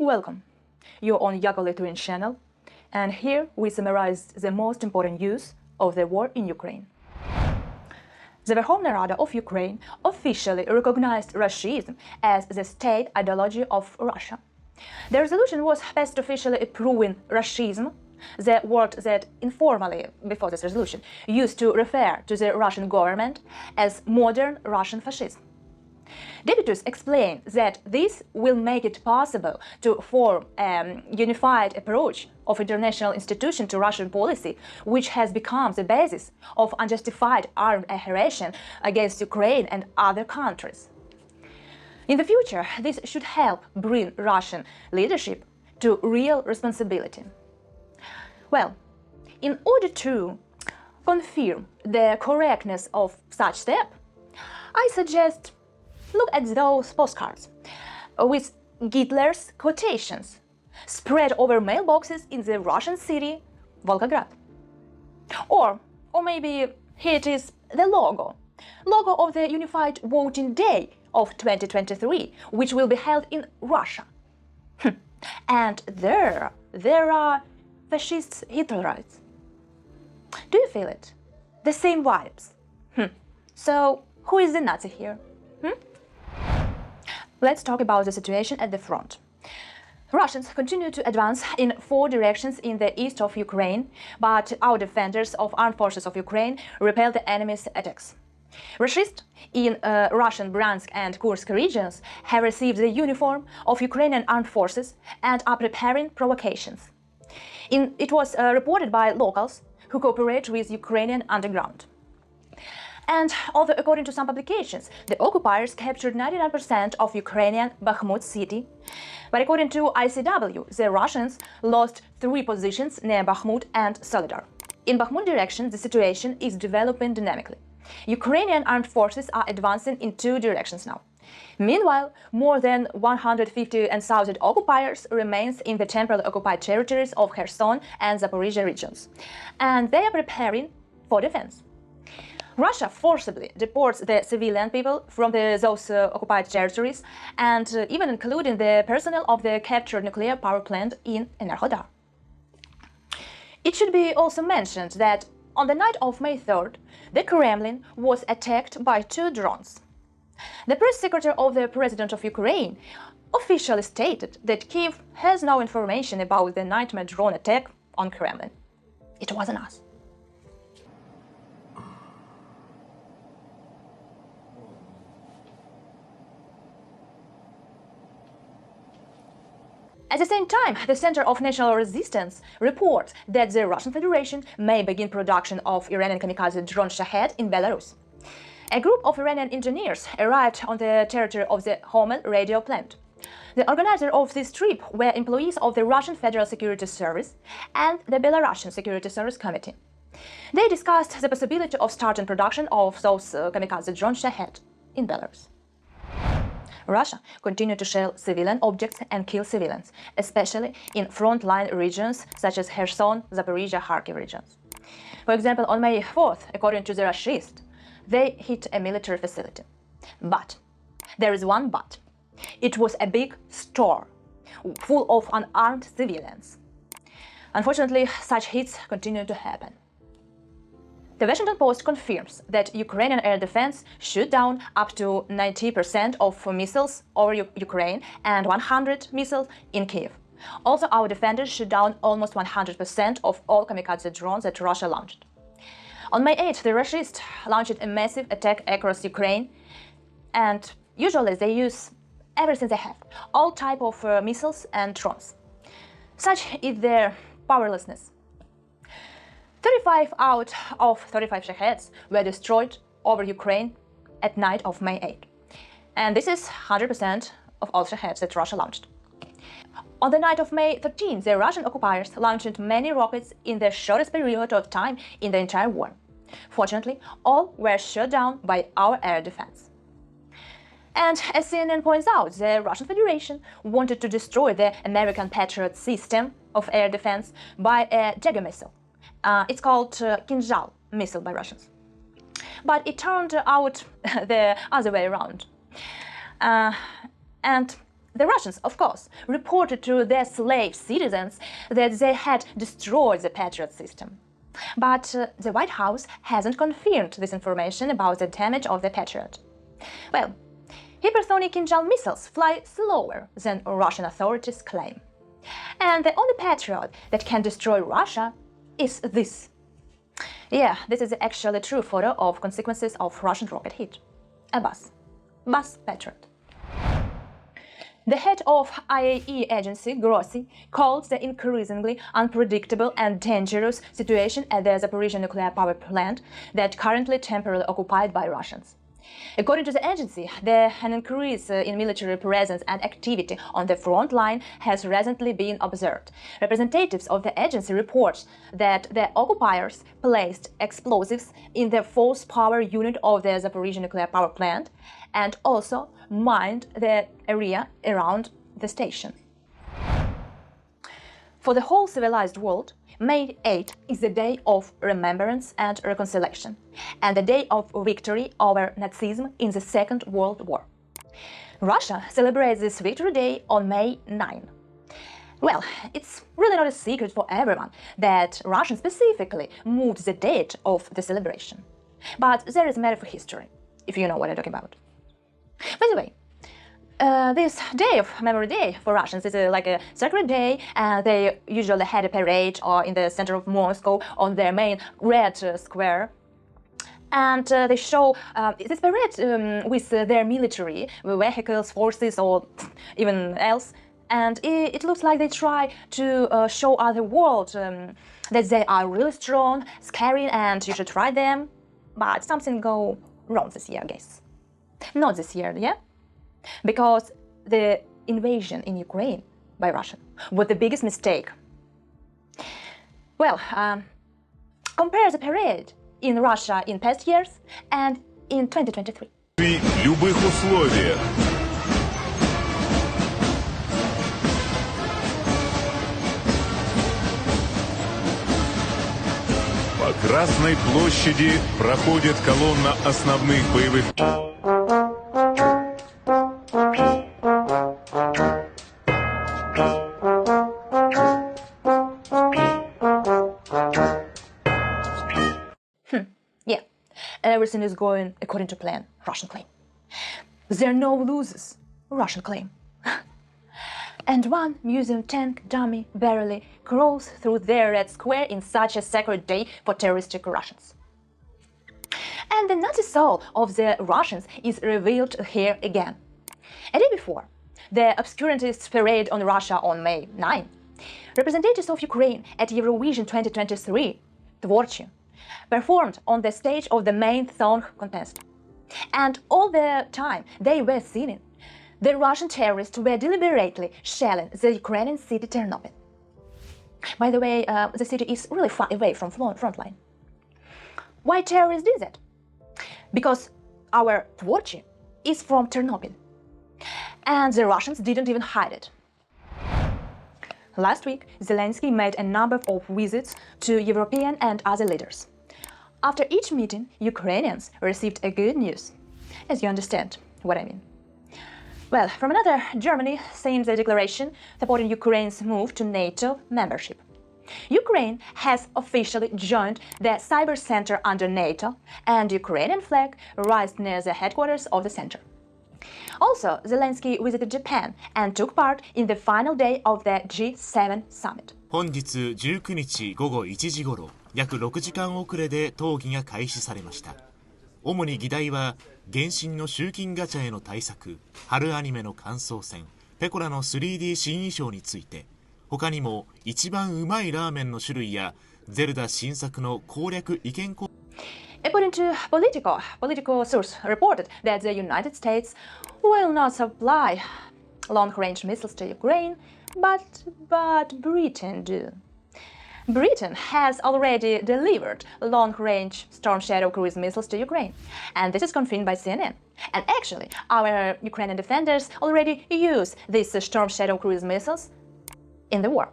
Welcome. You're on Yakovlev channel, and here we summarize the most important news of the war in Ukraine. The Verkhovna Rada of Ukraine officially recognized Russianism as the state ideology of Russia. The resolution was passed officially approving Russianism, the word that informally, before this resolution, used to refer to the Russian government as modern Russian fascism. Deputies explained that this will make it possible to form a unified approach of international institution to Russian policy, which has become the basis of unjustified armed aggression against Ukraine and other countries. In the future, this should help bring Russian leadership to real responsibility. Well, in order to confirm the correctness of such step, I suggest look at those postcards with Hitler's quotations spread over mailboxes in the Russian city Volgograd. Or maybe here it is the logo of the Unified Voting Day of 2023, which will be held in Russia. And there are fascist Hitlerites. Do you feel it? The same vibes. So who is the Nazi here? Let's talk about the situation at the front. Russians continue to advance in 4 directions in the east of Ukraine, but our defenders of armed forces of Ukraine repel the enemy's attacks. Fascists in Russian Bryansk and Kursk regions have received the uniform of Ukrainian armed forces and are preparing provocations. It was reported by locals who cooperate with Ukrainian underground. And although, according to some publications, the occupiers captured 99% of Ukrainian Bakhmut city, but according to ICW, the Russians lost 3 positions near Bakhmut and Solidar. In Bakhmut direction, the situation is developing dynamically. Ukrainian armed forces are advancing in 2 directions now. Meanwhile, more than 150,000 occupiers remains in the temporarily occupied territories of Kherson and Zaporizhia regions, and they are preparing for defense. Russia forcibly deports the civilian people from those occupied territories, and even including the personnel of the captured nuclear power plant in Enerhodar. It should be also mentioned that on the night of May 3rd, the Kremlin was attacked by 2 drones. The press secretary of the President of Ukraine officially stated that Kyiv has no information about the nightmare drone attack on Kremlin. It wasn't us. At the same time, the Center of National Resistance reports that the Russian Federation may begin production of Iranian kamikaze drone Shahed in Belarus. A group of Iranian engineers arrived on the territory of the Homel radio plant. The organizers of this trip were employees of the Russian Federal Security Service and the Belarusian Security Service Committee. They discussed the possibility of starting production of those kamikaze drone Shahed in Belarus. Russia continued to shell civilian objects and kill civilians, especially in frontline regions such as Kherson, Zaporizhia, Kharkiv regions. For example, on May 4th, according to the Russians, they hit a military facility. But there is one but. It was a big store full of unarmed civilians. Unfortunately, such hits continue to happen. The Washington Post confirms that Ukrainian air defense shot down up to 90% of missiles over Ukraine and 100 missiles in Kyiv. Also, our defenders shot down almost 100% of all kamikaze drones that Russia launched. On May 8th, the Russians launched a massive attack across Ukraine, and usually they use everything they have, all types of missiles and drones. Such is their powerlessness. 35 out of 35 Shaheds were destroyed over Ukraine at night of May 8. And this is 100% of all Shaheds that Russia launched. On the night of May 13, the Russian occupiers launched many rockets in the shortest period of time in the entire war. Fortunately, all were shot down by our air defense. And as CNN points out, the Russian Federation wanted to destroy the American Patriot system of air defense by a Jager missile. It's called Kinzhal missile by Russians. But it turned out the other way around. And The Russians, of course, reported to their slave citizens that they had destroyed the Patriot system. But the White House hasn't confirmed this information about the damage of the Patriot. Well, hypersonic Kinjal missiles fly slower than Russian authorities claim. And the only Patriot that can destroy Russia is this. Yeah, this is actually a true photo of consequences of Russian rocket hit. A bus. Bus Patriot. The head of IAEA agency, Grossi, called the increasingly unpredictable and dangerous situation at the Zaporizhzhia nuclear power plant that currently temporarily occupied by Russians. According to the agency, an increase in military presence and activity on the front line has recently been observed. Representatives of the agency report that the occupiers placed explosives in the force power unit of the Zaporizhzhia nuclear power plant and also mined the area around the station. For the whole civilized world, May 8 is the day of remembrance and reconciliation, and the day of victory over Nazism in the Second World War. Russia celebrates this Victory Day on May 9. Well, it's really not a secret for everyone that Russia specifically moved the date of the celebration. But there is a matter for history, if you know what I'm talking about. By the way, this day of Memory Day for Russians is like a sacred day, and they usually had a parade or in the center of Moscow on their main red square. And they show this parade with their military vehicles, forces, or even else. And it looks like they try to show other world that they are really strong, scary, and you should try them. But something go wrong this year, I guess. Not this year, yeah? Because the invasion in Ukraine by Russia was the biggest mistake. Well, compare the parade in Russia in past years and in 2023. При любых условиях. По Красной площади проходит колонна основных боевых... Yeah, everything is going according to plan, Russian claim. There are no losers, Russian claim. And one museum tank dummy barely crawls through their red square in such a sacred day for terroristic Russians. And the Nazi soul of the Russians is revealed here again. A day before, the obscurantist parade on Russia on May 9, representatives of Ukraine at Eurovision 2023, Tvorchi, performed on the stage of the main song contest. And all the time they were singing, the Russian terrorists were deliberately shelling the Ukrainian city Ternopil. By the way, the city is really far away from frontline. Why terrorists did that? Because our Tvorchi is from Ternopil. And the Russians didn't even hide it. Last week, Zelensky made a number of visits to European and other leaders. After each meeting, Ukrainians received a good news, as you understand what I mean. Well, from another, Germany sent a declaration supporting Ukraine's move to NATO membership. Ukraine has officially joined the cyber center under NATO, and the Ukrainian flag raised near the headquarters of the center. Also, Zelensky visited Japan and took part in the final day of the G7 summit. 本日19日午後1時ごろ、約6時間遅れで討議が開始されました。主に議題は、原神の集金ガチャへの対策、春アニメの感想戦、ペコラの 3D 新衣装について、他にも一番うまいラーメンの種類や、ゼルダ新作の攻略意見交換。According to political source reported that the United States will not supply long-range missiles to Ukraine, but Britain do. Britain has already delivered long-range Storm Shadow cruise missiles to Ukraine, and this is confirmed by CNN. And actually, our Ukrainian defenders already use these Storm Shadow cruise missiles in the war.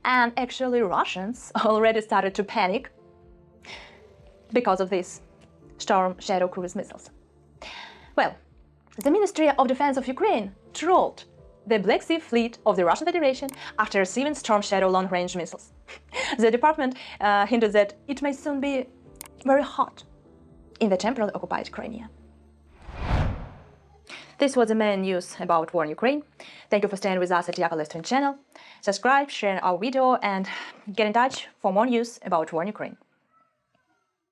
And actually, Russians already started to panic because of these Storm Shadow cruise missiles. Well, the Ministry of Defense of Ukraine trolled the Black Sea Fleet of the Russian Federation after receiving Storm Shadow long-range missiles. The department hinted that it may soon be very hot in the temporarily occupied Crimea. This was the main news about war in Ukraine. Thank you for staying with us at Yakovlev channel. Subscribe, share our video, and get in touch for more news about war in Ukraine.